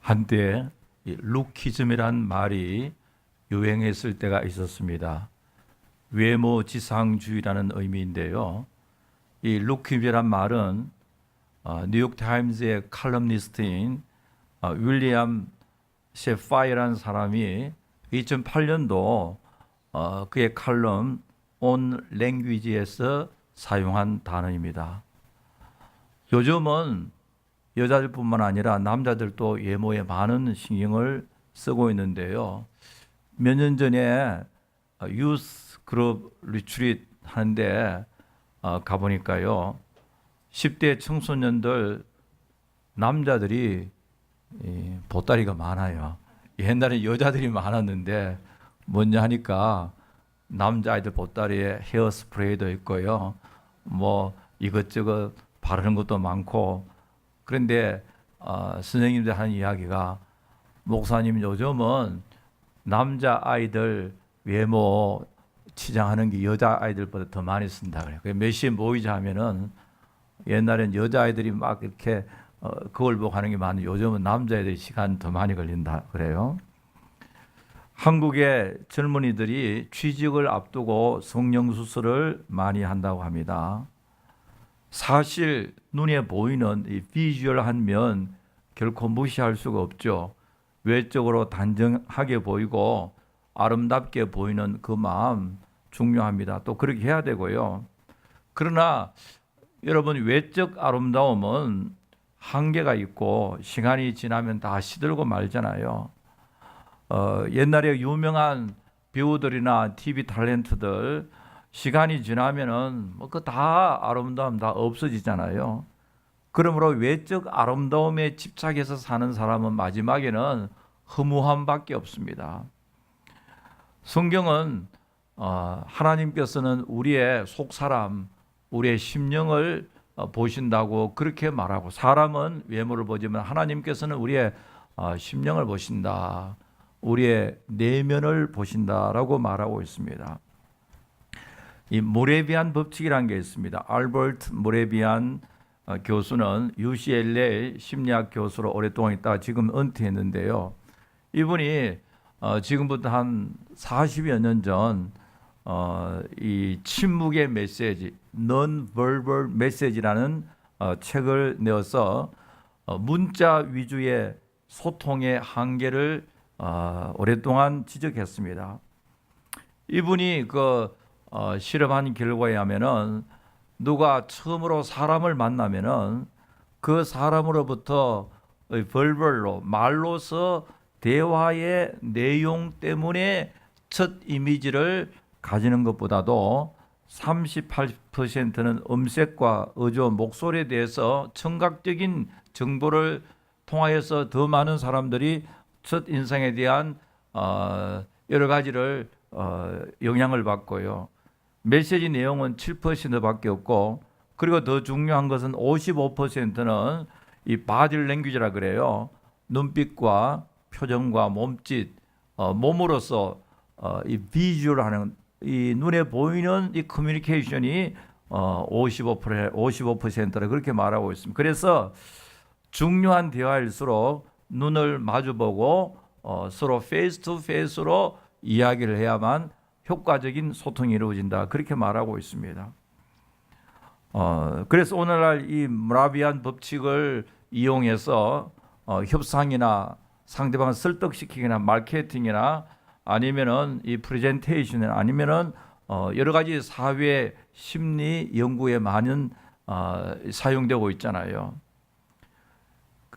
한때 이 루키즘이란 말이 유행했을 때가 있었습니다. 외모 지상주의라는 의미인데요. 이 루키즘이란 말은 뉴욕 타임즈의 칼럼니스트인 윌리엄 셰파이라는 사람이 2008년도 그의 칼럼 온 랭귀지에서 사용한 단어입니다. 요즘은 여자들뿐만 아니라 남자들도 외모에 많은 신경을 쓰고 있는데요. 몇 년 전에 유스 그룹 리트릿 하는데 가보니까요. 10대 청소년들 남자들이 보따리가 많아요. 옛날에 여자들이 많았는데 뭐냐 하니까 남자아이들 보따리에 헤어스프레이도 있고요. 뭐 이것저것 바르는 것도 많고 그런데 선생님들 하는 이야기가 목사님 요즘은 남자아이들 외모 치장하는 게 여자아이들보다 더 많이 쓴다 그래요. 몇 시에 모이자 하면은 옛날엔 여자아이들이 막 이렇게 그걸 보고 하는 게 많은데 요즘은 남자애들이 시간 더 많이 걸린다 그래요. 한국의 젊은이들이 취직을 앞두고 성형수술을 많이 한다고 합니다. 사실 눈에 보이는 이 비주얼한 면 결코 무시할 수가 없죠. 외적으로 단정하게 보이고 아름답게 보이는 그 마음 중요합니다. 또 그렇게 해야 되고요. 그러나 여러분 외적 아름다움은 한계가 있고 시간이 지나면 다 시들고 말잖아요. 옛날에 유명한 배우들이나 TV 탤런트들 시간이 지나면은 뭐 그 다 아름다움 다 없어지잖아요. 그러므로 외적 아름다움에 집착해서 사는 사람은 마지막에는 허무함밖에 없습니다. 성경은 하나님께서는 우리의 속사람, 우리의 심령을 보신다고 그렇게 말하고 사람은 외모를 보지만 하나님께서는 우리의 심령을 보신다. 우리의 내면을 보신다라고 말하고 있습니다. 이 모레비안 법칙이라는 게 있습니다. 알버트 모레비안 교수는 UCLA 심리학 교수로 오랫동안 있다가 지금 은퇴했는데요. 이분이 지금부터 한 40여 년 전 이 침묵의 메시지, Non-Verbal Message라는 책을 내어서 문자 위주의 소통의 한계를 오랫동안 지적했습니다. 이분이 실험한 결과에 하면은 누가 처음으로 사람을 만나면은 그 사람으로부터 벌벌로 말로서 대화의 내용 때문에 첫 이미지를 가지는 것보다도 38%는 음색과 어조, 목소리에 대해서 청각적인 정보를 통하여서 더 많은 사람들이 첫 인상에 대한 여러 가지를 영향을 받고요. 메시지 내용은 7%밖에 없고 그리고 더 중요한 것은 55%는 이 바디 랭귀지라 그래요. 눈빛과 표정과 몸짓, 몸으로서 이 비주얼하는 이 눈에 보이는 이 커뮤니케이션이 55%라 그렇게 말하고 있습니다. 그래서 중요한 대화일수록 눈을 마주보고 서로 페이스 투 페이스로 이야기를 해야만 효과적인 소통이 이루어진다. 그렇게 말하고 있습니다. 그래서 오늘날 이 모라비안 법칙을 이용해서 협상이나 상대방을 설득시키거나 마케팅이나 아니면은 이 프레젠테이션 아니면은 여러 가지 사회 심리 연구에 많은 사용되고 있잖아요.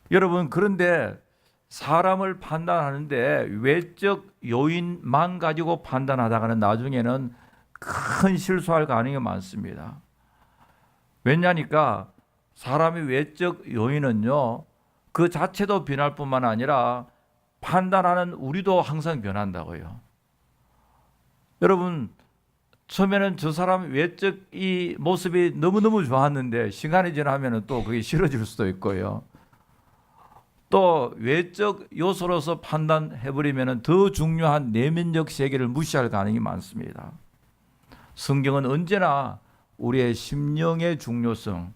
여러분 그런데 사람을 판단하는데 외적 요인만 가지고 판단하다가는 나중에는 큰 실수할 가능성이 많습니다. 왜냐니까 사람의 외적 요인은요 그 자체도 변할 뿐만 아니라 판단하는 우리도 항상 변한다고요. 여러분 처음에는 저 사람 외적 이 모습이 너무너무 좋았는데 시간이 지나면 또 그게 싫어질 수도 있고요. 또 외적 요소로서 판단해버리면 더 중요한 내면적 세계를 무시할 가능성이 많습니다. 성경은 언제나 우리의 심령의 중요성,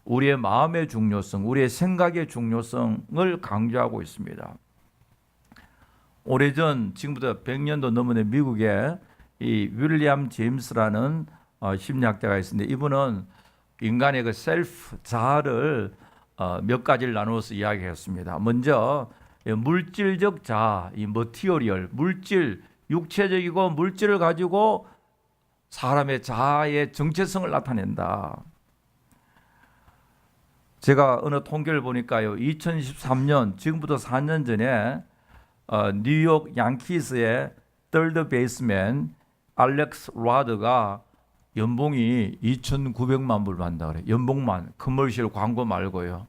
우리의 마음의 중요성, 우리의 생각의 중요성을 강조하고 있습니다. 오래전 지금부터 100년도 넘은 미국에 이 윌리엄 제임스라는 심리학자가 있는데 이분은 인간의 그 셀프 자아를 몇 가지를 나누어서 이야기했습니다. 먼저 물질적 자아, 이 머티리얼, 물질, 육체적이고 물질을 가지고 사람의 자아의 정체성을 나타낸다. 제가 어느 통계를 보니까요, 2013년 지금부터 4년 전에 뉴욕 양키스의 third baseman 알렉스 라드가 연봉이 2,900만 불 받는다 그래요. 연봉만, 커머셜 광고 말고요.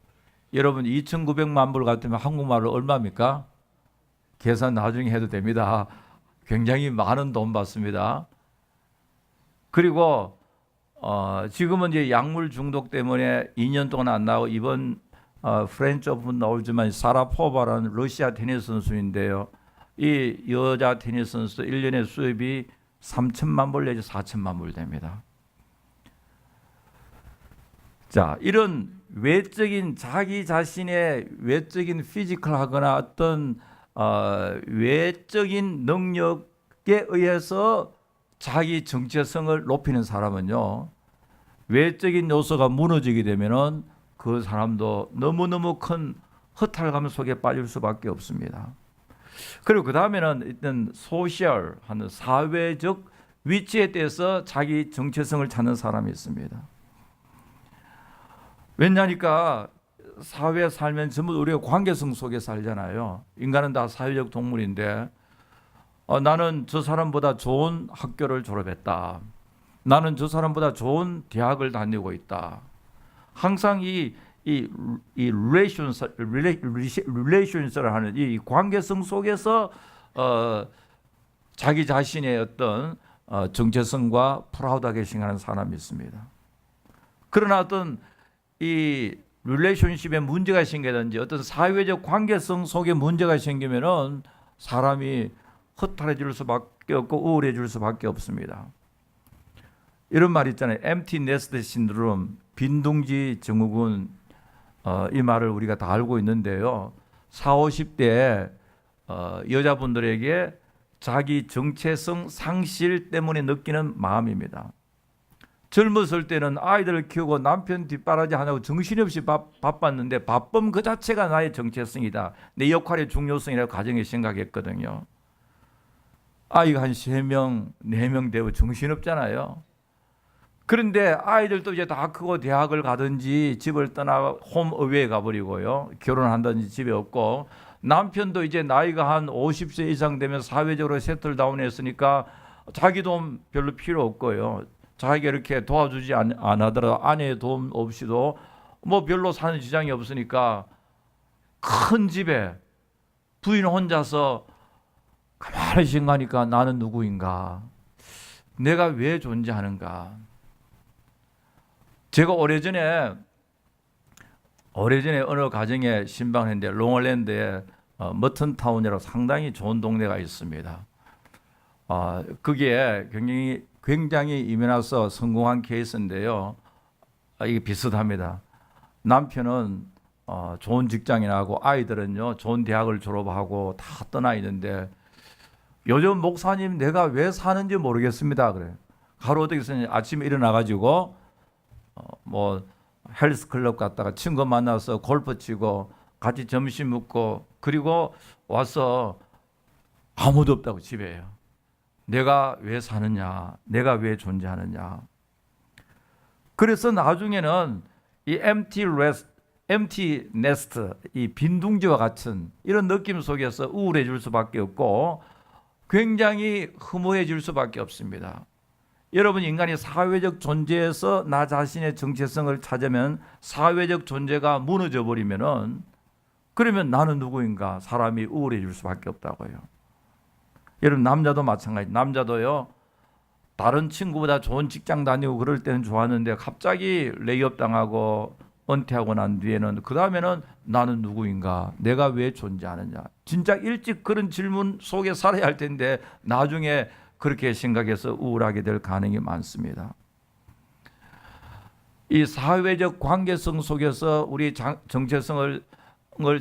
여러분 2,900만 불 같으면 한국말로 얼마입니까? 계산 나중에 해도 됩니다. 굉장히 많은 돈 받습니다. 그리고 지금은 이제 약물 중독 때문에 2년 동안 안 나오고 이번 프렌치 오픈 나오지만 사라포바라는 러시아 테니스 선수인데요. 이 여자 테니스 선수 1년에 수입이 3천만 불 내지 4천만 불 됩니다. 자, 이런 외적인 자기 자신의 외적인 피지컬하거나 어떤 외적인 능력에 의해서 자기 정체성을 높이는 사람은요, 외적인 요소가 무너지게 되면은 그 사람도 너무너무 큰 허탈감 속에 빠질 수밖에 없습니다. 그리고 그 다음에는 일단 소셜 하는 사회적 위치에 대해서 자기 정체성을 찾는 사람이 있습니다. 왜냐니까 사회에 살면 전부 우리가 관계성 속에 살잖아요. 인간은 다 사회적 동물인데 나는 저 사람보다 좋은 학교를 졸업했다. 나는 저 사람보다 좋은 대학을 다니고 있다. 항상 이 릴레이션스를 하는 이 관계성 속에서 자기 자신의 어떤 정체성과 프라우드하게 생각하는 사람이 있습니다. 그러나 어떤 이 릴레이션십에 문제가 생기든지 어떤 사회적 관계성 속에 문제가 생기면은 사람이 허탈해질 수밖에 없고 우울해질 수밖에 없습니다. 이런 말 있잖아요. empty nest syndrome, 빈둥지 증후군. 이 말을 우리가 다 알고 있는데요. 40, 50대 여자분들에게 자기 정체성 상실 때문에 느끼는 마음입니다. 젊었을 때는 아이들을 키우고 남편 뒷바라지 하냐고 정신없이 바빴는데 바쁨 그 자체가 나의 정체성이다. 내 역할의 중요성이라고 가정에 생각했거든요. 아이가 한 3명, 4명 되고 정신없잖아요. 그런데 아이들도 이제 다 크고 대학을 가든지 집을 떠나 홈 어웨이에 가버리고요. 결혼한다든지 집에 없고 남편도 이제 나이가 한 50세 이상 되면 사회적으로 세틀다운 했으니까 자기 도움 별로 필요 없고요. 자기가 이렇게 도와주지 안 하더라도 아내의 도움 없이도 뭐 별로 사는 지장이 없으니까 큰 집에 부인 혼자서 가만히 생각하니까 나는 누구인가? 내가 왜 존재하는가? 제가 오래전에 어느 가정에 신방했는데 롱얼랜드에 머튼타운이라고 상당히 좋은 동네가 있습니다. 그게 굉장히 이민와서 성공한 케이스인데요. 이게 비슷합니다. 남편은 좋은 직장에 나고 아이들은요 좋은 대학을 졸업하고 다 떠나 있는데 요즘 목사님 내가 왜 사는지 모르겠습니다. 그래. 하루 어떻게 쓰냐 아침에 일어나가지고 뭐 헬스클럽 갔다가 친구 만나서 골프 치고 같이 점심 먹고 그리고 와서 아무도 없다고 집에요. 내가 왜 사느냐, 내가 왜 존재하느냐. 그래서 나중에는 이 empty nest, 이 빈둥지와 같은 이런 느낌 속에서 우울해질 수밖에 없고 굉장히 허무해질 수밖에 없습니다. 여러분 인간이 사회적 존재에서 나 자신의 정체성을 찾으면 사회적 존재가 무너져 버리면은 그러면 나는 누구인가 사람이 우울해질 수밖에 없다고요. 여러분 남자도 마찬가지. 남자도요 다른 친구보다 좋은 직장 다니고 그럴 때는 좋았는데 갑자기 레이업 당하고 은퇴하고 난 뒤에는 그 다음에는 나는 누구인가 내가 왜 존재하느냐. 진짜 일찍 그런 질문 속에 살아야 할 텐데 나중에 그렇게 생각해서 우울하게 될 가능이 많습니다. 이 사회적 관계성 속에서 우리 정체성을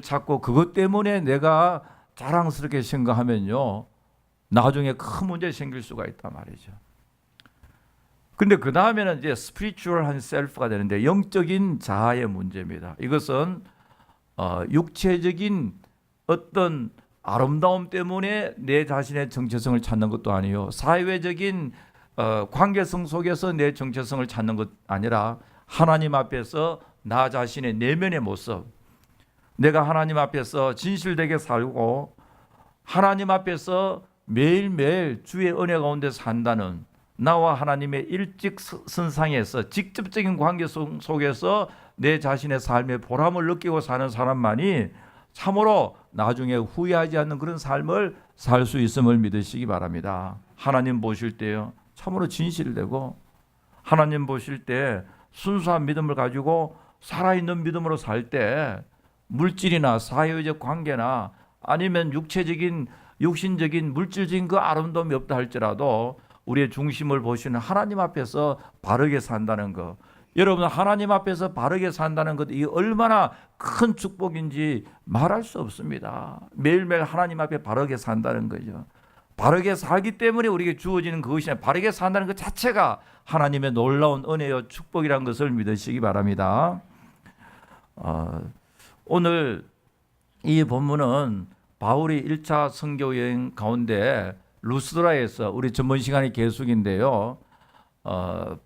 찾고 그것 때문에 내가 자랑스럽게 생각하면요, 나중에 큰 문제 생길 수가 있단 말이죠. 근데 그 다음에는 이제 스피리추얼한 셀프가 되는데, 영적인 자아의 문제입니다. 이것은 육체적인 어떤 아름다움 때문에 내 자신의 정체성을 찾는 것도 아니요, 사회적인 관계성 속에서 내 정체성을 찾는 것 아니라 하나님 앞에서 나 자신의 내면의 모습, 내가 하나님 앞에서 진실되게 살고 하나님 앞에서 매일매일 주의 은혜 가운데 산다는, 나와 하나님의 일직선상에서 직접적인 관계 속에서 내 자신의 삶의 보람을 느끼고 사는 사람만이 참으로 나중에 후회하지 않는 그런 삶을 살 수 있음을 믿으시기 바랍니다. 하나님 보실 때요, 참으로 진실되고 하나님 보실 때 순수한 믿음을 가지고 살아있는 믿음으로 살 때 물질이나 사회적 관계나 아니면 육신적인 물질적인 그 아름다움이 없다 할지라도 우리의 중심을 보시는 하나님 앞에서 바르게 산다는 것, 여러분 하나님 앞에서 바르게 산다는 것, 이 얼마나 큰 축복인지 말할 수 없습니다. 매일매일 하나님 앞에 바르게 산다는 거죠. 바르게 살기 때문에 우리에게 주어지는 그것이 아니라 바르게 산다는 것 자체가 하나님의 놀라운 은혜요 축복이라는 것을 믿으시기 바랍니다. 오늘 이 본문은 바울이 1차 선교 여행 가운데 루스드라에서, 우리 전번 시간이 계속인데요,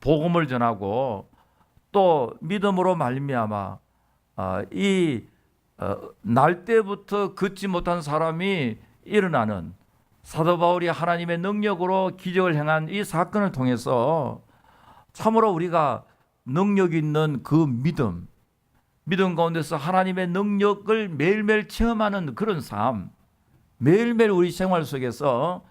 복음을 전하고 또 믿음으로 말미암아 날 때부터 걷지 못한 사람이 일어나는, 사도 바울이 하나님의 능력으로 기적을 행한 이 사건을 통해서 참으로 우리가 능력 있는 그 믿음 가운데서 하나님의 능력을 매일매일 체험하는 그런 삶, 매일매일 우리 생활 속에서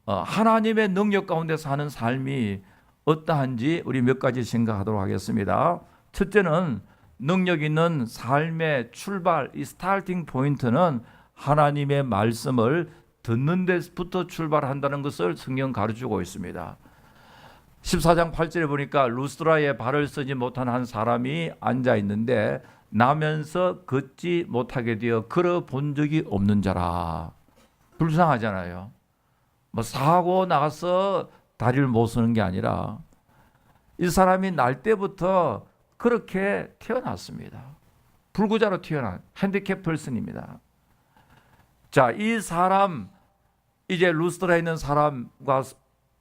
하나님의 능력 가운데 사는 삶이 어떠한지 우리 몇 가지 생각하도록 하겠습니다. 첫째는 능력 있는 삶의 출발, 이 스타팅 포인트는 하나님의 말씀을 듣는 데부터 출발한다는 것을 성경 가르치고 있습니다. 14장 8절에 보니까 루스드라에 발을 쓰지 못한 한 사람이 앉아 있는데 나면서 걷지 못하게 되어 걸어 본 적이 없는 자라. 불쌍하잖아요. 뭐 사고 나서 다리를 못 쓰는 게 아니라 이 사람이 날 때부터 그렇게 태어났습니다. 불구자로 태어난 핸디캡 퍼슨입니다. 자, 이 사람, 이제 루스드라에 있는 사람과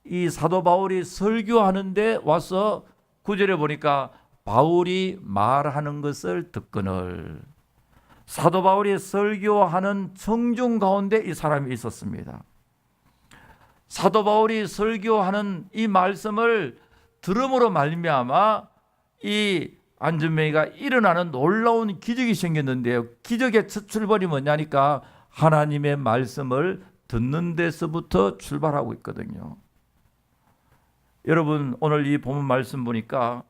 이 사도 바울이 설교하는데 와서 9절에 보니까 바울이 말하는 것을 듣거늘, 사도 바울이 설교하는 청중 가운데 이 사람이 있었습니다. 사도 바울이 설교하는 이 말씀을 들음으로 말미암아 이 안전뱅이가 일어나는 놀라운 기적이 생겼는데요, 기적의 첫 출발이 뭐냐니까 하나님의 말씀을 듣는 데서부터 출발하고 있거든요. 여러분 오늘 이 본문 말씀 보니까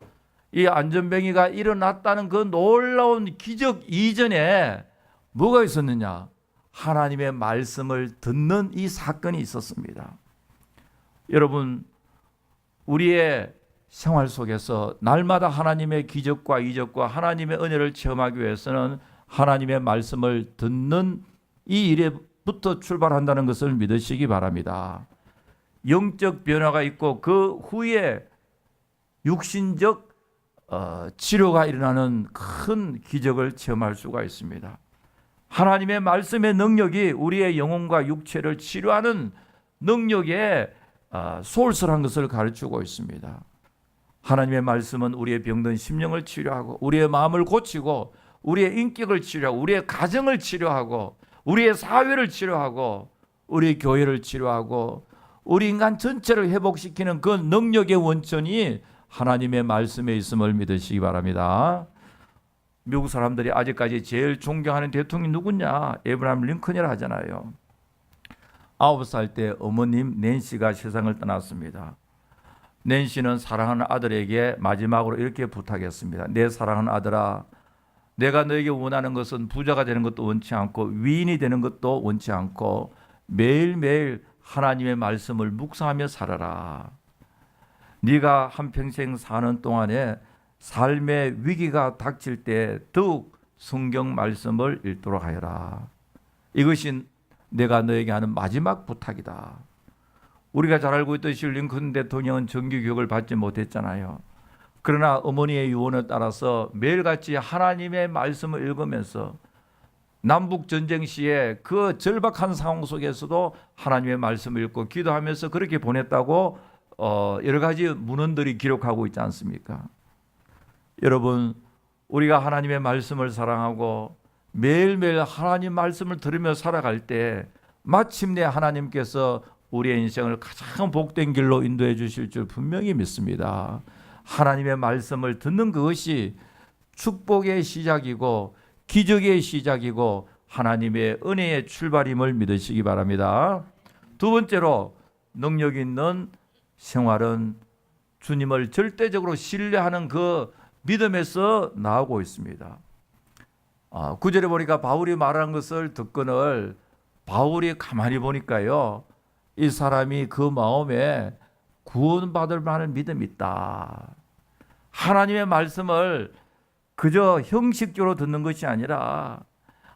이 안전뱅이가 일어났다는 그 놀라운 기적 이전에 뭐가 있었느냐? 하나님의 말씀을 듣는 이 사건이 있었습니다. 여러분 우리의 생활 속에서 날마다 하나님의 기적과 이적과 하나님의 은혜를 체험하기 위해서는 하나님의 말씀을 듣는 이 일에부터 출발한다는 것을 믿으시기 바랍니다. 영적 변화가 있고 그 후에 육신적 치료가 일어나는 큰 기적을 체험할 수가 있습니다. 하나님의 말씀의 능력이 우리의 영혼과 육체를 치료하는 능력의 소스라는 것을 가르치고 있습니다. 하나님의 말씀은 우리의 병든 심령을 치료하고 우리의 마음을 고치고 우리의 인격을 치료하고 우리의 가정을 치료하고 우리의 사회를 치료하고 우리 교회를 치료하고 우리 인간 전체를 회복시키는 그 능력의 원천이 하나님의 말씀에 있음을 믿으시기 바랍니다. 미국 사람들이 아직까지 제일 존경하는 대통령이 누구냐? 에브라임 링컨이라 하잖아요. 9살 때 어머님 낸시가 세상을 떠났습니다. 낸시는 사랑하는 아들에게 마지막으로 이렇게 부탁했습니다. 내 사랑하는 아들아, 내가 너에게 원하는 것은 부자가 되는 것도 원치 않고 위인이 되는 것도 원치 않고 매일매일 하나님의 말씀을 묵상하며 살아라. 네가 한평생 사는 동안에 삶의 위기가 닥칠 때 더욱 성경 말씀을 읽도록 하여라. 이것이 내가 너에게 하는 마지막 부탁이다. 우리가 잘 알고 있듯이 링컨 대통령은 정규교육을 받지 못했잖아요. 그러나 어머니의 유언에 따라서 매일같이 하나님의 말씀을 읽으면서 남북 전쟁 시에 그 절박한 상황 속에서도 하나님의 말씀을 읽고 기도하면서 그렇게 보냈다고 여러 가지 문헌들이 기록하고 있지 않습니까? 여러분, 우리가 하나님의 말씀을 사랑하고 매일매일 하나님 말씀을 들으며 살아갈 때 마침내 하나님께서 우리의 인생을 가장 복된 길로 인도해 주실 줄 분명히 믿습니다. 하나님의 말씀을 듣는 그것이 축복의 시작이고 기적의 시작이고 하나님의 은혜의 출발임을 믿으시기 바랍니다. 두 번째로, 능력 있는 생활은 주님을 절대적으로 신뢰하는 그 믿음에서 나오고 있습니다. 9절에 보니까 바울이 말하는 것을 듣거늘 바울이 가만히 보니까요, 이 사람이 그 마음에 구원받을 만한 믿음이 있다. 하나님의 말씀을 그저 형식적으로 듣는 것이 아니라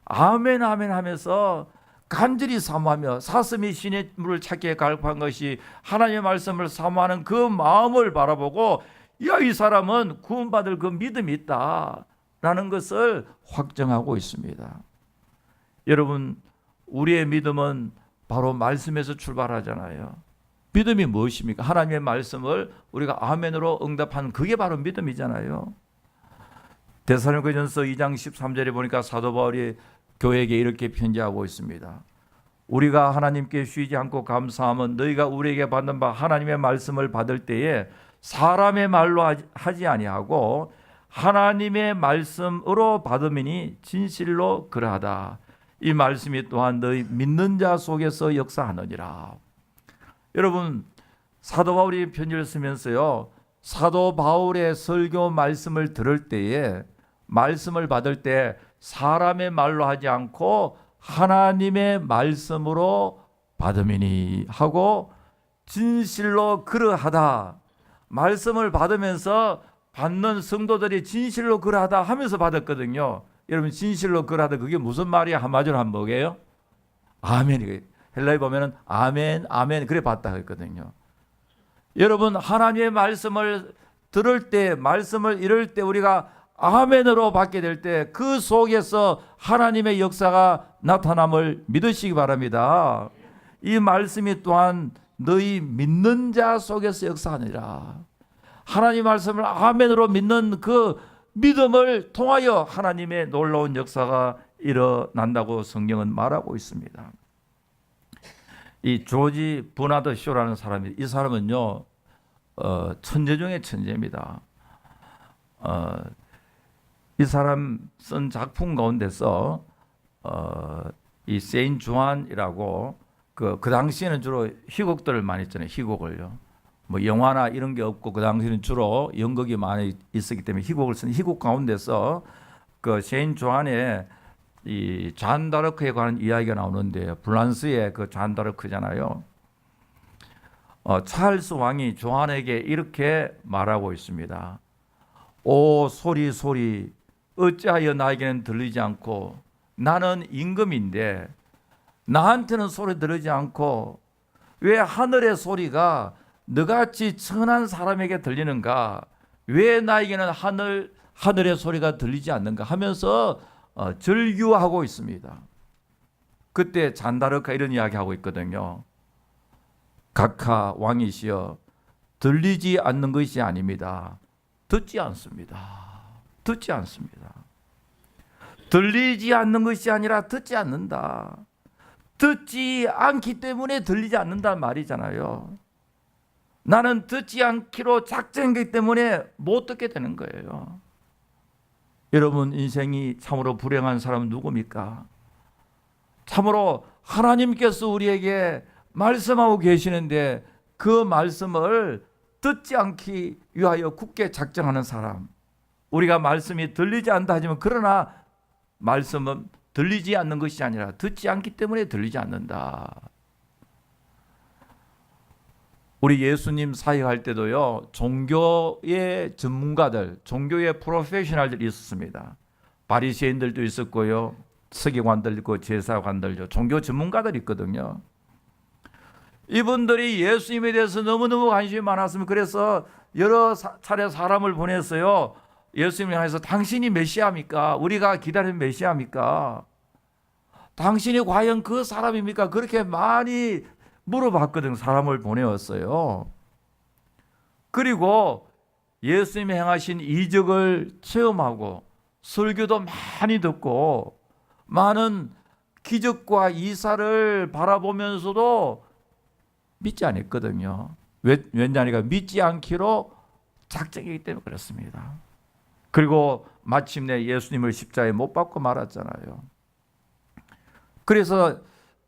아멘 아멘 하면서 간절히 사모하며 사슴이 신의 물을 찾기에 갈급한 것이 하나님의 말씀을 사모하는 그 마음을 바라보고, 야, 이 사람은 구원받을 그 믿음이 있다라는 것을 확정하고 있습니다. 여러분, 우리의 믿음은 바로 말씀에서 출발하잖아요. 믿음이 무엇입니까? 하나님의 말씀을 우리가 아멘으로 응답하는 그게 바로 믿음이잖아요. 데살로니가전서 2장 13절에 보니까 사도 바울이 교회에게 이렇게 편지하고 있습니다. 우리가 하나님께 쉬지 않고 감사함은 너희가 우리에게 받는 바 하나님의 말씀을 받을 때에 사람의 말로 하지 아니하고 하나님의 말씀으로 받음이니 진실로 그러하다. 이 말씀이 또한 너희 믿는 자 속에서 역사하느니라. 여러분, 사도 바울이 편지를 쓰면서요, 사도 바울의 설교 말씀을 들을 때에, 말씀을 받을 때 사람의 말로 하지 않고 하나님의 말씀으로 받음이니 하고 진실로 그러하다. 말씀을 받으면서 받는 성도들이 진실로 그러하다 하면서 받았거든요. 여러분, 진실로 그러하다, 그게 무슨 말이야? 한마디로 한번 보게요. 아멘이. 헬라에 보면은 아멘 아멘 그래 받다 했거든요. 여러분, 하나님의 말씀을 들을 때, 말씀을 읽을 때 우리가 아멘으로 받게 될 때 그 속에서 하나님의 역사가 나타남을 믿으시기 바랍니다. 이 말씀이 또한 너희 믿는 자 속에서 역사하느니라. 하나님 말씀을 아멘으로 믿는 그 믿음을 통하여 하나님의 놀라운 역사가 일어난다고 성경은 말하고 있습니다. 이 조지 버나드 쇼라는 사람이, 이 사람은요, 천재 중에 천재입니다. 이 사람 쓴 작품 가운데서 이 세인 주안이라고 그 당시에는 주로 희곡들을 많이 했잖아요. 희곡을요. 뭐 영화나 이런 게 없고 그 당시에는 주로 연극이 많이 있었기 때문에 희곡을 쓴 희곡 가운데서 그 세인 주안의 이 잔 다르크에 관한 이야기가 나오는데, 프랑스의 그 잔 다르크잖아요. 찰스 왕이 조한에게 이렇게 말하고 있습니다. 오 소리 소리, 어찌하여 나에게는 들리지 않고, 나는 임금인데 나한테는 소리 들리지 않고 왜 하늘의 소리가 너같이 천한 사람에게 들리는가? 왜 나에게는 하늘의 소리가 들리지 않는가? 하면서 절규하고 있습니다. 그때 잔다르카 이런 이야기하고 있거든요. 각하 왕이시여, 들리지 않는 것이 아닙니다. 듣지 않습니다. 듣지 않습니다. 들리지 않는 것이 아니라 듣지 않는다. 듣지 않기 때문에 들리지 않는다는 말이잖아요. 나는 듣지 않기로 작정했기 때문에 못 듣게 되는 거예요. 여러분, 인생이 참으로 불행한 사람은 누굽니까? 참으로 하나님께서 우리에게 말씀하고 계시는데 그 말씀을 듣지 않기 위하여 굳게 작정하는 사람. 우리가 말씀이 들리지 않다 하지만, 그러나 말씀은 들리지 않는 것이 아니라 듣지 않기 때문에 들리지 않는다. 우리 예수님 사역할 때도요, 종교의 전문가들, 종교의 프로페셔널들이 있었습니다. 바리새인들도 있었고요, 서기관들 있고 제사관들도 종교 전문가들이 있거든요. 이분들이 예수님에 대해서 너무너무 관심이 많았으면 그래서 여러 차례 사람을 보냈어요. 예수님을 향해서 당신이 메시아입니까? 우리가 기다리는 메시아입니까? 당신이 과연 그 사람입니까? 그렇게 많이 물어봤거든. 사람을 보내었어요. 그리고 예수님이 행하신 이적을 체험하고 설교도 많이 듣고 많은 기적과 이사를 바라보면서도 믿지 않았거든요. 왜냐하니까 믿지 않기로 작정이기 때문에 그렇습니다. 그리고 마침내 예수님을 십자가에 못 박고 말았잖아요. 그래서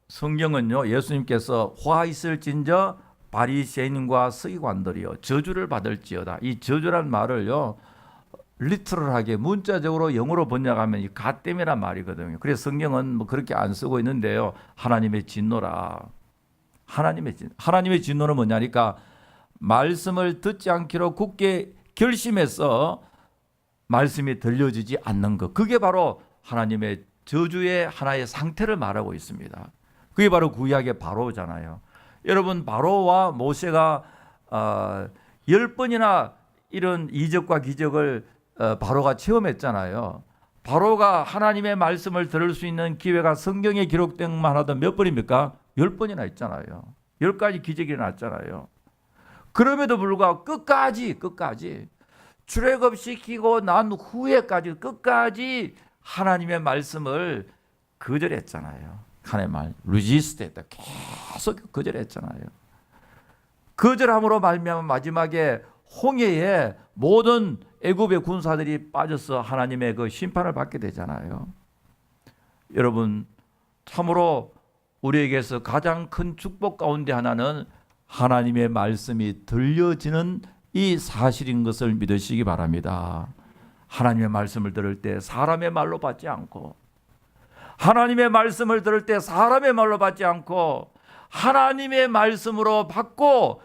성경은요, 예수님께서 화 있을진저 바리새인과 서기관들이요 저주를 받을지어다. 이 저주란 말을요, 리터럴하게 문자적으로 영어로 번역하면 이 갓댐이란 말이거든요. 그래서 성경은 뭐 그렇게 안 쓰고 있는데요, 하나님의 진노라. 하나님의 진노는 뭐냐니까 말씀을 듣지 않기로 굳게 결심해서 말씀이 들려지지 않는 것. 그게 바로 하나님의 저주의 하나의 상태를 말하고 있습니다. 그게 바로 구약의 바로잖아요. 여러분, 바로와 모세가 10번이나 이런 이적과 기적을 바로가 체험했잖아요. 바로가 하나님의 말씀을 들을 수 있는 기회가 성경에 기록된 만 하던 몇 번입니까? 10번이나 있잖아요. 10가지 기적이 났잖아요. 그럼에도 불구하고 끝까지 출애굽시키고 난 후에까지 끝까지 하나님의 말씀을 거절했잖아요. 하나님의 말, resist했다. 계속 거절했잖아요. 거절함으로 말미암아 마지막에 홍해에 모든 애굽의 군사들이 빠져서 하나님의 그 심판을 받게 되잖아요. 여러분, 참으로 우리에게서 가장 큰 축복 가운데 하나는 하나님의 말씀이 들려지는 이 사실인 것을 믿으시기 바랍니다. 하나님의 말씀을 들을 때 사람의 말로 받지 않고, 하나님의 말씀을 들을 때 사람의 말로 받지 않고 하나님의 말씀으로 받고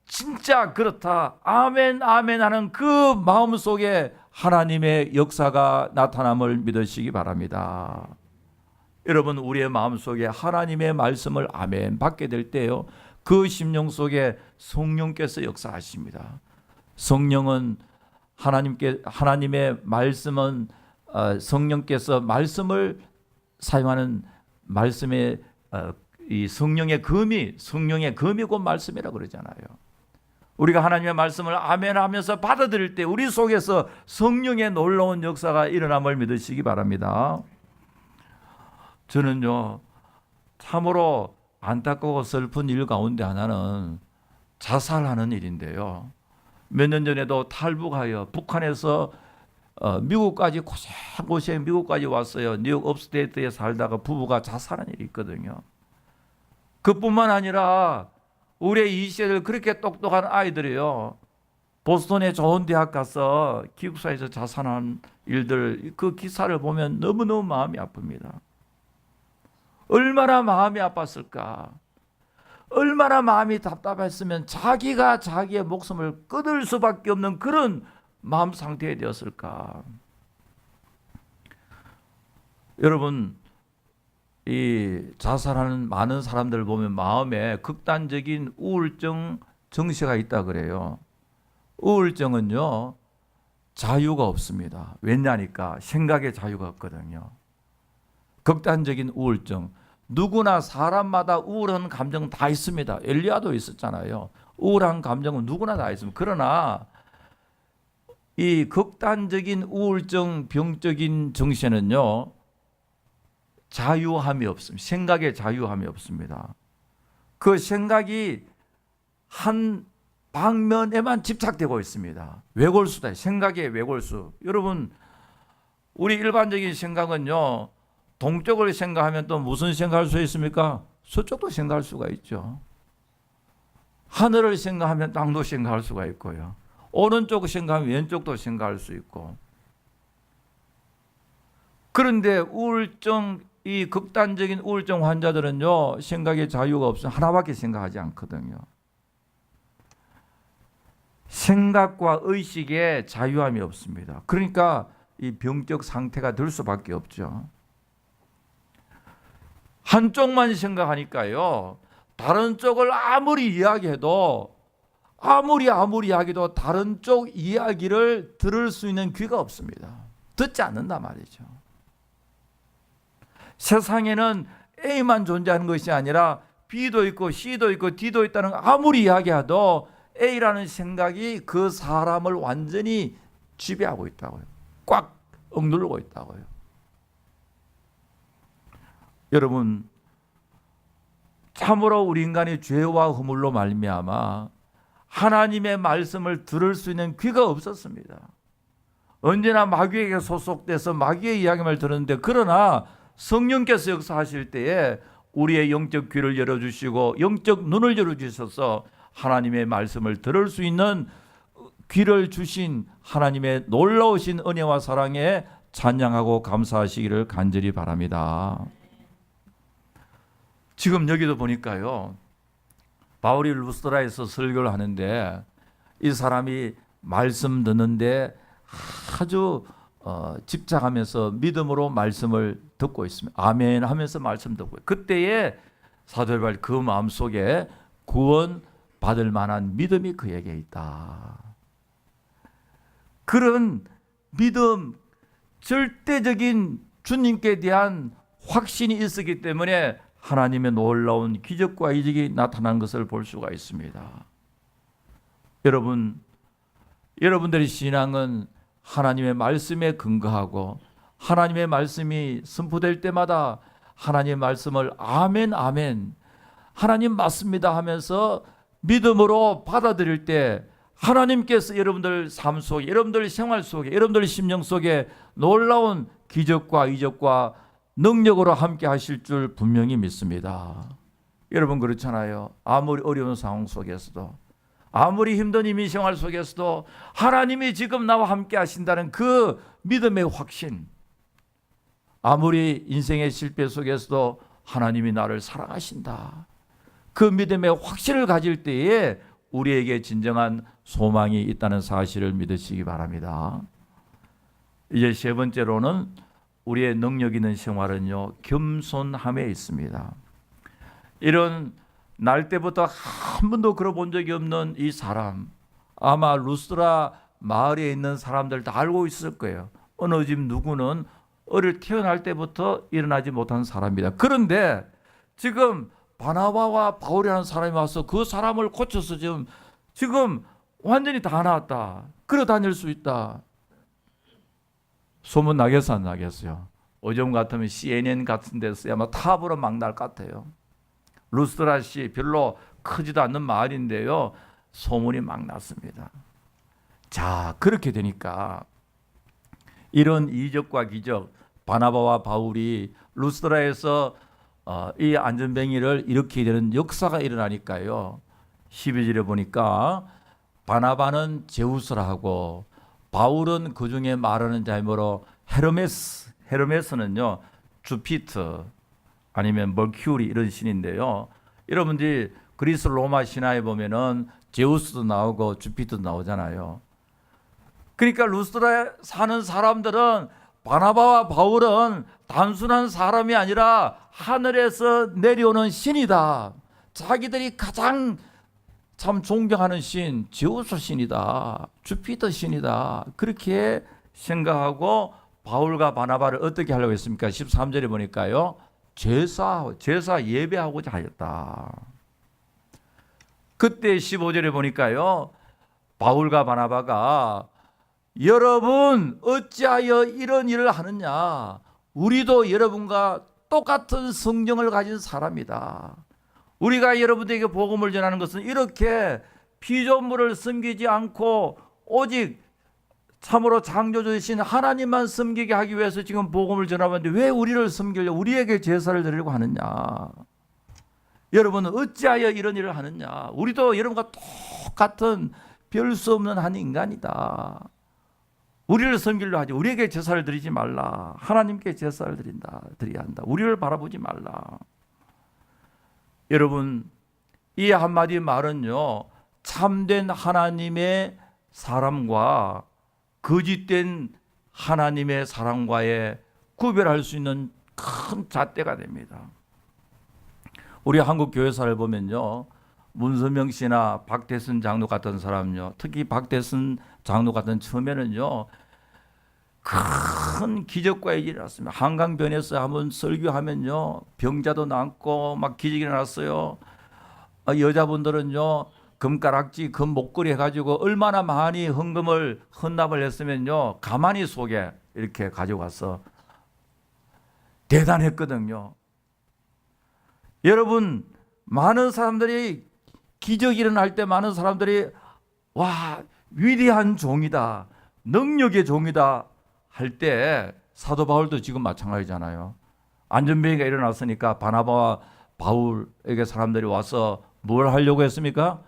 진짜 그렇다, 아멘 아멘 하는 그 마음속에 하나님의 역사가 나타남을 믿으시기 바랍니다. 여러분, 우리의 마음속에 하나님의 말씀을 아멘 받게 될 때요, 그 심령 속에 성령께서 역사하십니다. 성령은 하나님의 말씀은 성령께서 말씀을 사용하는 말씀의 이 성령의 검이 곧 말씀이라고 그러잖아요. 우리가 하나님의 말씀을 아멘 하면서 받아들일 때 우리 속에서 성령의 놀라운 역사가 일어남을 믿으시기 바랍니다. 저는요, 참으로 안타까워 슬픈 일 가운데 하나는 자살하는 일인데요. 몇 년 전에도 탈북하여 북한에서 미국까지 고생 미국까지 왔어요. 뉴욕 업스테이트에 살다가 부부가 자살한 일이 있거든요. 그뿐만 아니라 우리의 이 시대를 그렇게 똑똑한 아이들이요, 보스턴에 좋은 대학 가서 기숙사에서 자살한 일들, 그 기사를 보면 너무너무 마음이 아픕니다. 얼마나 마음이 아팠을까? 얼마나 마음이 답답했으면 자기가 자기의 목숨을 끊을 수밖에 없는 그런 마음 상태에 되었을까? 여러분, 이 자살하는 많은 사람들을 보면 마음에 극단적인 우울증 증세가 있다 그래요. 우울증은요, 자유가 없습니다. 왜냐니까 생각의 자유가 없거든요. 극단적인 우울증, 누구나 사람마다 우울한 감정 다 있습니다. 엘리야도 있었잖아요. 우울한 감정은 누구나 다 있습니다. 그러나 이 극단적인 우울증 병적인 정신은요, 자유함이 없습니다. 생각의 자유함이 없습니다. 그 생각이 한 방면에만 집착되고 있습니다. 외골수다. 생각의 외골수. 여러분, 우리 일반적인 생각은요, 동쪽을 생각하면 또 무슨 생각할 수 있습니까? 서쪽도 생각할 수가 있죠. 하늘을 생각하면 땅도 생각할 수가 있고요. 오른쪽 생각하면 왼쪽도 생각할 수 있고. 그런데 이 극단적인 우울증 환자들은요, 생각의 자유가 없어 하나밖에 생각하지 않거든요. 생각과 의식에 자유함이 없습니다. 그러니까 이 병적 상태가 될 수밖에 없죠. 한쪽만 생각하니까요, 다른 쪽을 아무리 이야기해도 아무리 이야기도 다른 쪽 이야기를 들을 수 있는 귀가 없습니다. 듣지 않는단 말이죠. 세상에는 A만 존재하는 것이 아니라 B도 있고 C도 있고 D도 있다는 거 아무리 이야기해도 A라는 생각이 그 사람을 완전히 지배하고 있다고요. 꽉 억누르고 있다고요. 여러분, 참으로 우리 인간이 죄와 허물로 말미암아 하나님의 말씀을 들을 수 있는 귀가 없었습니다. 언제나 마귀에게 소속돼서 마귀의 이야기만 들었는데, 그러나 성령께서 역사하실 때에 우리의 영적 귀를 열어주시고 영적 눈을 열어주셔서 하나님의 말씀을 들을 수 있는 귀를 주신 하나님의 놀라우신 은혜와 사랑에 찬양하고 감사하시기를 간절히 바랍니다. 지금 여기도 보니까요, 바울이 루스드라에서 설교를 하는데 이 사람이 말씀 듣는데 아주 집착하면서 믿음으로 말씀을 듣고 있습니다. 아멘 하면서 말씀 듣고, 그때에 사도 바울이 그 마음속에 구원 받을 만한 믿음이 그에게 있다. 그런 믿음, 절대적인 주님께 대한 확신이 있었기 때문에 하나님의 놀라운 기적과 이적이 나타난 것을 볼 수가 있습니다. 여러분들의 신앙은 하나님의 말씀에 근거하고 하나님의 말씀이 선포될 때마다 하나님의 말씀을 아멘 아멘 하나님 맞습니다 하면서 믿음으로 받아들일 때 하나님께서 여러분들 삶 속에, 여러분들 생활 속에, 여러분들 심령 속에 놀라운 기적과 이적과 능력으로 함께 하실 줄 분명히 믿습니다. 여러분 그렇잖아요. 아무리 어려운 상황 속에서도, 아무리 힘든 이민 생활 속에서도 하나님이 지금 나와 함께 하신다는 그 믿음의 확신, 아무리 인생의 실패 속에서도 하나님이 나를 사랑하신다, 그 믿음의 확신을 가질 때에 우리에게 진정한 소망이 있다는 사실을 믿으시기 바랍니다. 이제 세 번째로는 우리의 능력 있는 생활은요, 겸손함에 있습니다. 이런 날 때부터 한 번도 걸어본 적이 없는 이 사람, 아마 루스드라 마을에 있는 사람들 다 알고 있을 거예요. 어느 집 누구는 어릴 태어날 때부터 일어나지 못한 사람이다. 그런데 지금 바나바와 바울이라는 사람이 와서 그 사람을 고쳐서 지금 완전히 다 나았다, 걸어 다닐 수 있다. 소문 나겠어 안 나겠어요? 요즘 같으면 CNN 같은 데서 아마 탑으로 막 날 것 같아요. 루스드라시 별로 크지도 않는 마을인데요, 소문이 막 났습니다. 자, 그렇게 되니까 이런 이적과 기적, 바나바와 바울이 루스드라에서 이 안전뱅이를 일으키게 되는 역사가 일어나니까요, 12절에 보니까 바나바는 제우스라 하고 바울은 그 중에 말하는 자이므로 헤르메스는요 주피터 아니면 머큐리 이런 신인데요. 여러분들이 그리스 로마 신화에 보면은 제우스도 나오고 주피터도 나오잖아요. 그러니까 루스드라에 사는 사람들은 바나바와 바울은 단순한 사람이 아니라 하늘에서 내려오는 신이다. 자기들이 가장 참 존경하는 신, 제우스 신이다, 주피터 신이다, 그렇게 생각하고 바울과 바나바를 어떻게 하려고 했습니까? 13절에 보니까요, 제사 예배하고자 하였다. 그때 15절에 보니까요, 바울과 바나바가 여러분 어찌하여 이런 일을 하느냐, 우리도 여러분과 똑같은 성령을 가진 사람이다. 우리가 여러분들에게 복음을 전하는 것은 이렇게 피조물을 섬기지 않고 오직 참으로 창조주이신 하나님만 섬기게 하기 위해서 지금 복음을 전하는데 왜 우리를 섬기려고 우리에게 제사를 드리려고 하느냐. 여러분은 어찌하여 이런 일을 하느냐. 우리도 여러분과 똑같은 별 수 없는 한 인간이다. 우리를 섬기려 하지 우리에게 제사를 드리지 말라. 하나님께 제사를 드려야 한다. 우리를 바라보지 말라. 여러분, 이 한마디 말은요, 참된 하나님의 사람과 거짓된 하나님의 사랑과의 구별할 수 있는 큰 잣대가 됩니다. 우리 한국 교회사를 보면요, 문선명 씨나 박태선 장로 같은 사람요, 특히 박태선 장로 같은 처음에는요 큰 기적과 일이 일어났습니다. 한강변에서 한번 설교하면요 병자도 낫고 막 기적이 일어났어요. 여자분들은요 금가락지, 금 목걸이 해가지고 얼마나 많이 헌금을 헌납을 했으면요 가만히 속에 이렇게 가져가서 대단했거든요. 여러분, 많은 사람들이 기적이 일어날 때 많은 사람들이 와, 위대한 종이다, 능력의 종이다 할 때 사도 바울도 지금 마찬가지잖아요. 안전병이가 일어났으니까 바나바와 바울에게 사람들이 와서 뭘 하려고 했습니까?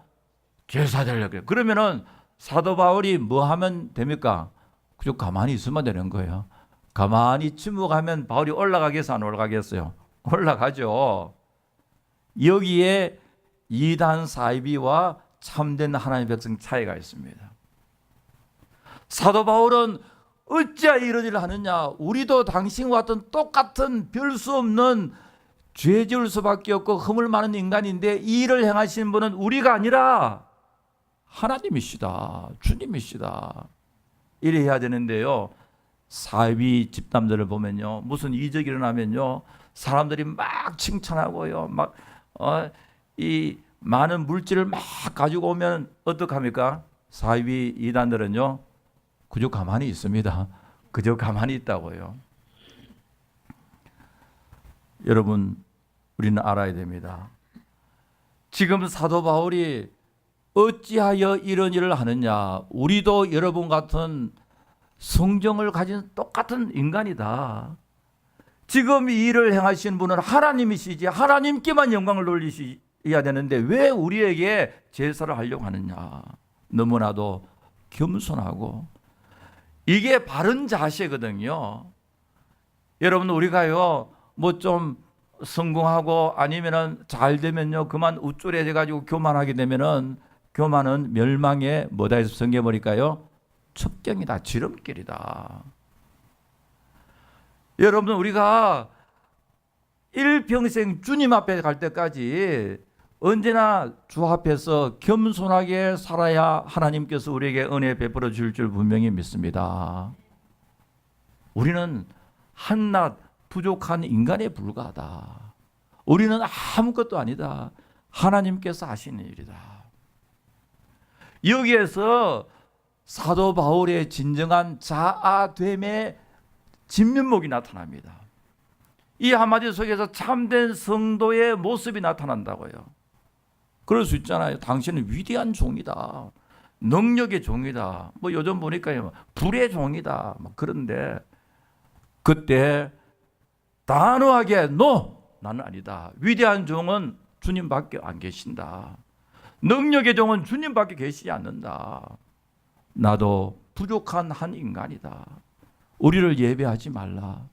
제사 드리려고 해요. 그러면은 사도 바울이 뭐 하면 됩니까? 그저 가만히 있으면 되는 거예요. 가만히 침묵하면 바울이 올라가겠어, 안 올라가겠어요? 올라가죠. 여기에 이단 사이비와 참된 하나님의 백성 차이가 있습니다. 사도 바울은 어찌하여 이런 일을 하느냐? 우리도 당신과 같은 똑같은 별 수 없는 죄 지을 수밖에 없고 허물 많은 인간인데 이 일을 행하시는 분은 우리가 아니라 하나님이시다, 주님이시다, 이래 해야 되는데요, 사이비 집단들을 보면요 무슨 이적이 일어나면요 사람들이 막 칭찬하고요, 막 이 많은 물질을 막 가지고 오면 어떡합니까? 사이비 이단들은요 그저 가만히 있습니다. 그저 가만히 있다고요. 여러분, 우리는 알아야 됩니다. 지금 사도 바울이 어찌하여 이런 일을 하느냐? 우리도 여러분 같은 성정을 가진 똑같은 인간이다. 지금 이 일을 행하시는 분은 하나님이시지, 하나님께만 영광을 돌리셔야 되는데 왜 우리에게 제사를 하려고 하느냐? 너무나도 겸손하고, 이게 바른 자세거든요. 여러분, 우리가요 뭐 좀 성공하고 아니면은 잘 되면요 그만 우쭐해져 가지고 교만하게 되면은 교만은 멸망의 뭐다 해서 성경버릴까요? 첩경이다, 지름길이다. 여러분, 우리가 일평생 주님 앞에 갈 때까지 언제나 주 앞에서 겸손하게 살아야 하나님께서 우리에게 은혜 베풀어 줄 분명히 믿습니다. 우리는 한낱 부족한 인간에 불과하다. 우리는 아무것도 아니다. 하나님께서 하시는 일이다. 여기에서 사도 바울의 진정한 자아됨의 진면목이 나타납니다. 이 한마디 속에서 참된 성도의 모습이 나타난다고요. 그럴 수 있잖아요. 당신은 위대한 종이다, 능력의 종이다, 뭐 요즘 보니까 불의 종이다, 그런데 그때 단호하게 no, 나는 아니다. 위대한 종은 주님밖에 안 계신다. 능력의 종은 주님밖에 계시지 않는다. 나도 부족한 한 인간이다. 우리를 예배하지 말라.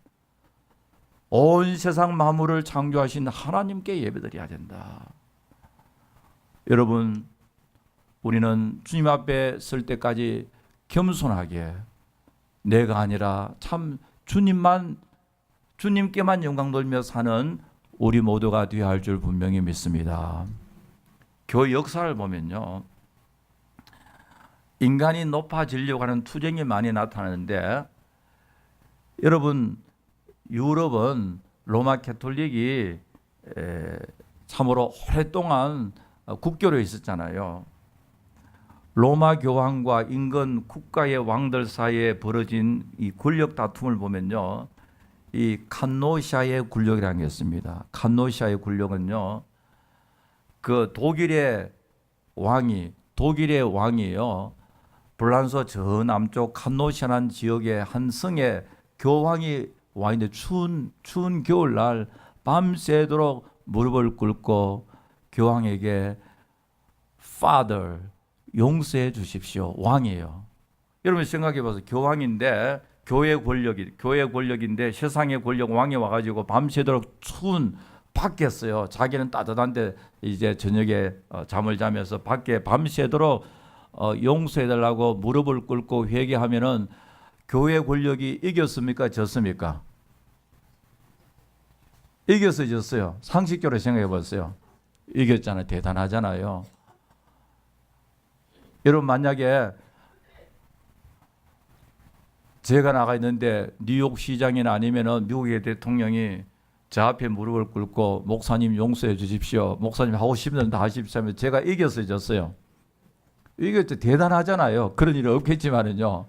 온 세상 만물을 창조하신 하나님께 예배드려야 된다. 여러분, 우리는 주님 앞에 설 때까지 겸손하게 내가 아니라 참 주님께만 영광 돌며 사는 우리 모두가 되어야 할 줄 분명히 믿습니다. 교회 역사를 보면요, 인간이 높아지려고 하는 투쟁이 많이 나타나는데, 여러분, 유럽은 로마 가톨릭이 참으로 오랫동안 국교로 있었잖아요. 로마 교황과 인근 국가의 왕들 사이에 벌어진 이 권력 다툼을 보면요, 이 칸노시아의 권력이라는 게 있습니다. 칸노시아의 권력은요, 그 독일의 왕이에요. 불란서 저 남쪽 칸노시아라는 지역의 한 성에 교황이 와 있는데 추운 겨울날 밤새도록 무릎을 꿇고 교황에게 Father, 용서해 주십시오. 왕이에요. 여러분 생각해 봐서, 교황인데 교회 권력인데 세상의 권력 왕이 와가지고 밤새도록 추운 밖에서요. 자기는 따뜻한데 이제 저녁에 잠을 자면서 밖에 밤새도록 용서해달라고 무릎을 꿇고 회개하면은 교회 권력이 이겼습니까? 졌습니까? 이겼어요, 졌어요? 상식적으로 생각해 보세요. 이겼잖아요. 대단하잖아요. 여러분, 만약에 제가 나가 있는데 뉴욕 시장이나 아니면은 미국의 대통령이 저 앞에 무릎을 꿇고 목사님 용서해 주십시오. 목사님 하고 싶은 다 하십시오 하면 제가 이겼어요, 졌어요? 이겼죠. 대단하잖아요. 그런 일은 없겠지만은요.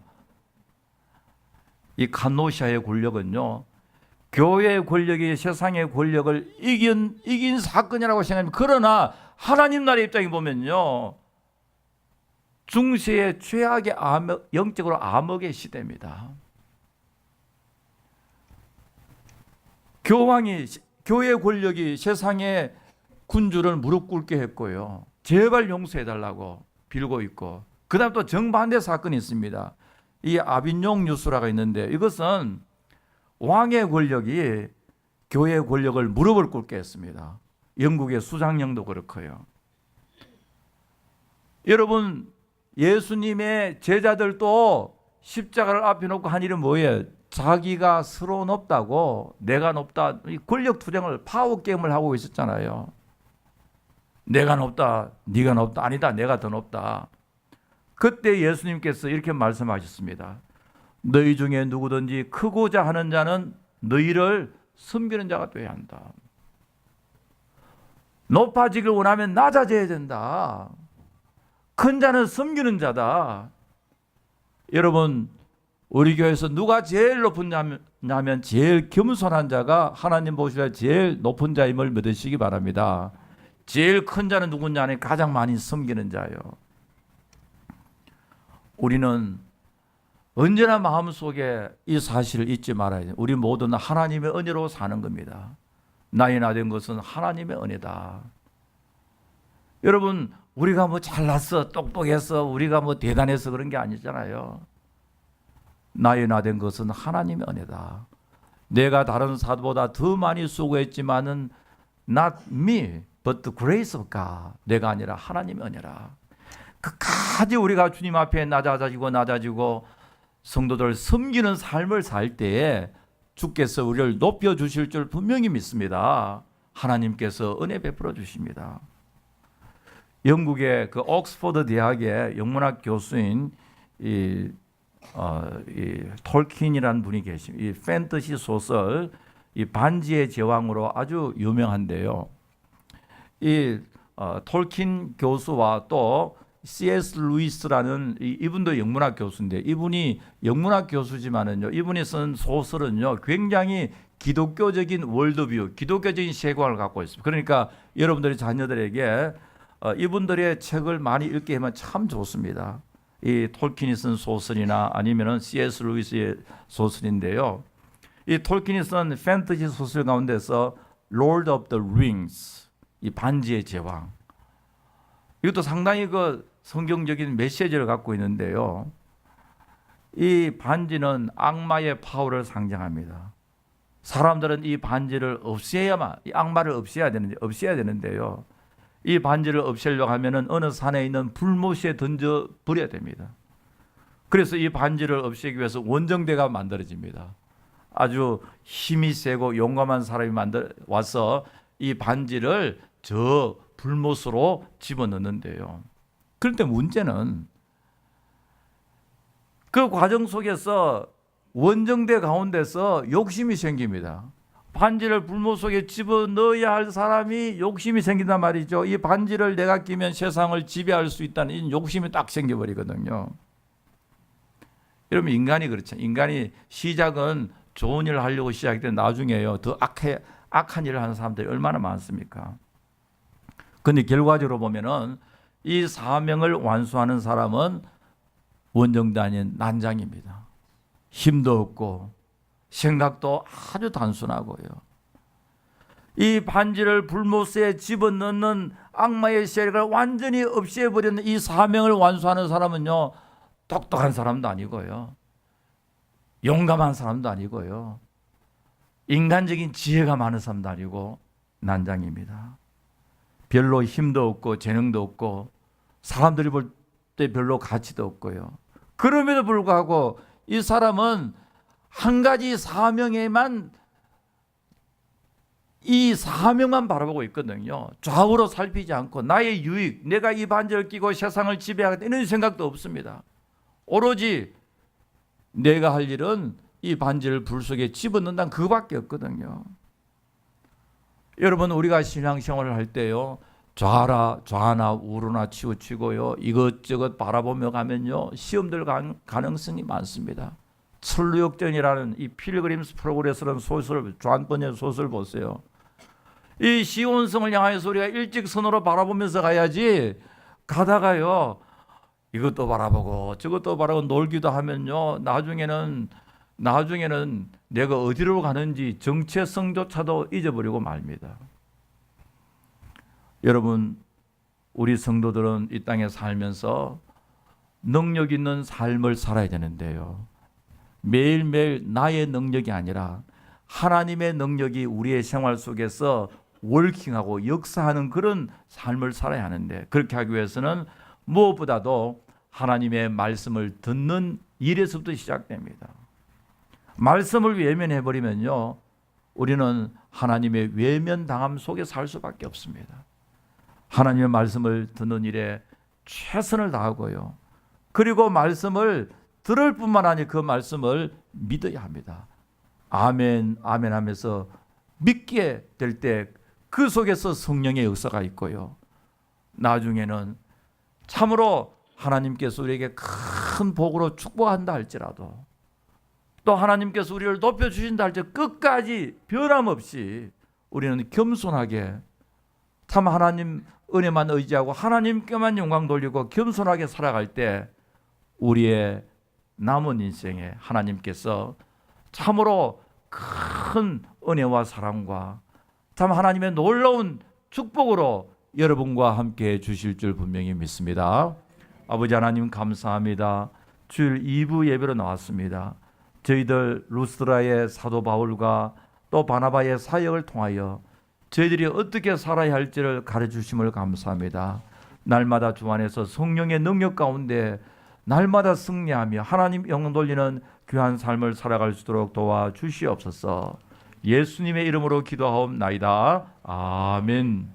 이 칸노시아의 권력은요. 교회의 권력이 세상의 권력을 이긴 사건이라고 생각합니다. 그러나 하나님 나라의 입장에 보면요. 중세의 최악의 영적으로 암흑의 시대입니다. 교회의 권력이 세상의 군주를 무릎 꿇게 했고요. 제발 용서해달라고 빌고 있고, 그 다음 또 정반대 사건이 있습니다. 이 아빈용 뉴스라가 있는데 이것은 왕의 권력이 교회의 권력을 무릎을 꿇게 했습니다. 영국의 수장령도 그렇고요. 여러분, 예수님의 제자들도 십자가를 앞에 놓고 한 일은 뭐예요? 자기가 스스로 높다고, 내가 높다, 권력 투쟁을, 파워 게임을 하고 있었잖아요. 내가 높다, 네가 높다, 아니다, 내가 더 높다. 그때 예수님께서 이렇게 말씀하셨습니다. 너희 중에 누구든지 크고자 하는 자는 너희를 섬기는 자가 되어야 한다. 높아지길 원하면 낮아져야 된다. 큰 자는 섬기는 자다. 여러분, 우리 교회에서 누가 제일 높은 자면 제일 겸손한 자가 하나님 보시기에 제일 높은 자임을 믿으시기 바랍니다. 제일 큰 자는 누구냐면 가장 많이 섬기는 자예요. 우리는 언제나 마음속에 이 사실을 잊지 말아야 돼요. 우리 모두는 하나님의 은혜로 사는 겁니다. 나이 나된 것은 하나님의 은혜다. 여러분, 우리가 뭐 잘났어, 똑똑해서, 우리가 뭐 대단해서 그런 게 아니잖아요. 나이 나된 것은 하나님의 은혜다. 내가 다른 사도보다 더 많이 수고했지만은 not me, but the grace of God. 내가 아니라 하나님의 은혜라. 끝까지 우리가 주님 앞에 낮아지고 성도들 섬기는 삶을 살 때에 주께서 우리를 높여주실 줄 분명히 믿습니다. 하나님께서 은혜 베풀어 주십니다. 영국의 그 옥스퍼드 대학의 영문학 교수인 이 톨킨이라는 분이 계십니다. 이 판타지 소설 이 반지의 제왕으로 아주 유명한데요. 이 톨킨 교수와 또 C.S. 루이스라는 이분도 영문학 교수인데, 이분이 영문학 교수지만은요, 이분이 쓴 소설은요 굉장히 기독교적인 월드뷰, 기독교적인 세계관을 갖고 있습니다. 그러니까 여러분들이 자녀들에게 이분들의 책을 많이 읽게 하면 참 좋습니다. 이 톨킨이 쓴 소설이나 아니면은 C.S. 루이스의 소설인데요. 이 톨킨이 쓴 판타지 소설 가운데서 Lord of the Rings, 이 반지의 제왕, 이것도 상당히 그 성경적인 메시지를 갖고 있는데요. 이 반지는 악마의 파워를 상징합니다. 사람들은 이 반지를 없애야만, 이 악마를 없애야 되는데요. 이 반지를 없애려고 하면은 어느 산에 있는 불못에 던져 버려야 됩니다. 그래서 이 반지를 없애기 위해서 원정대가 만들어집니다. 아주 힘이 세고 용감한 사람이 와서 이 반지를 저 불못으로 집어넣는데요. 그런데 문제는 그 과정 속에서 원정대 가운데서 욕심이 생깁니다. 반지를 불못 속에 집어넣어야 할 사람이 욕심이 생긴단 말이죠. 이 반지를 내가 끼면 세상을 지배할 수 있다는 이 욕심이 딱 생겨버리거든요. 여러분, 인간이 그렇죠. 인간이 시작은 좋은 일을 하려고 시작했는데 나중에요 더 악한 일을 하는 사람들이 얼마나 많습니까? 그런데 결과적으로 보면은 이 사명을 완수하는 사람은 원정대 아닌 난장입니다. 힘도 없고 생각도 아주 단순하고요. 이 반지를 불못에 집어넣는 악마의 세력을 완전히 없애버리는 이 사명을 완수하는 사람은요, 똑똑한 사람도 아니고요, 용감한 사람도 아니고요, 인간적인 지혜가 많은 사람도 아니고 난장입니다. 별로 힘도 없고 재능도 없고 사람들이 볼 또 별로 가치도 없고요. 그럼에도 불구하고 이 사람은 한 가지 사명에만 이 사명만 바라보고 있거든요. 좌우로 살피지 않고 나의 유익, 내가 이 반지를 끼고 세상을 지배하겠다 이런 생각도 없습니다. 오로지 내가 할 일은 이 반지를 불 속에 집어넣는다는 그거밖에 없거든요. 여러분, 우리가 신앙생활을 할 때요, 좌나 우로나 치우치고요, 이것저것 바라보며 가면요, 시험들 가능성이 많습니다. 천루역전이라는 이 필그림스 프로그레스라는 소설, 좌안번의 소설 보세요. 이 시온성을 향해서 우리가 일직선으로 바라보면서 가야지, 가다가요 이것도 바라보고 저것도 바라보고 놀기도 하면요, 나중에는 내가 어디로 가는지 정체성조차도 잊어버리고 말니다. 여러분, 우리 성도들은 이 땅에 살면서 능력 있는 삶을 살아야 되는데요, 매일매일 나의 능력이 아니라 하나님의 능력이 우리의 생활 속에서 월킹하고 역사하는 그런 삶을 살아야 하는데, 그렇게 하기 위해서는 무엇보다도 하나님의 말씀을 듣는 일에서부터 시작됩니다. 말씀을 외면해버리면요, 우리는 하나님의 외면당함 속에 살 수밖에 없습니다. 하나님의 말씀을 듣는 일에 최선을 다하고요, 그리고 말씀을 들을 뿐만 아니라 그 말씀을 믿어야 합니다. 아멘, 아멘 하면서 믿게 될 때 그 속에서 성령의 역사가 있고요, 나중에는 참으로 하나님께서 우리에게 큰 복으로 축복한다 할지라도, 또 하나님께서 우리를 높여주신다 할지라도 끝까지 변함없이 우리는 겸손하게, 참 하나님 은혜만 의지하고 하나님께만 영광 돌리고 겸손하게 살아갈 때 우리의 남은 인생에 하나님께서 참으로 큰 은혜와 사랑과 참 하나님의 놀라운 축복으로 여러분과 함께 주실 줄 분명히 믿습니다. 아버지 하나님, 감사합니다. 주일 2부 예배로 나왔습니다. 저희들 루스드라의 사도 바울과 또 바나바의 사역을 통하여 저희들이 어떻게 살아야 할지를 가르쳐주심을 감사합니다. 날마다 주 안에서 성령의 능력 가운데 날마다 승리하며 하나님 영광 돌리는 귀한 삶을 살아갈 수 있도록 도와주시옵소서. 예수님의 이름으로 기도하옵나이다. 아멘.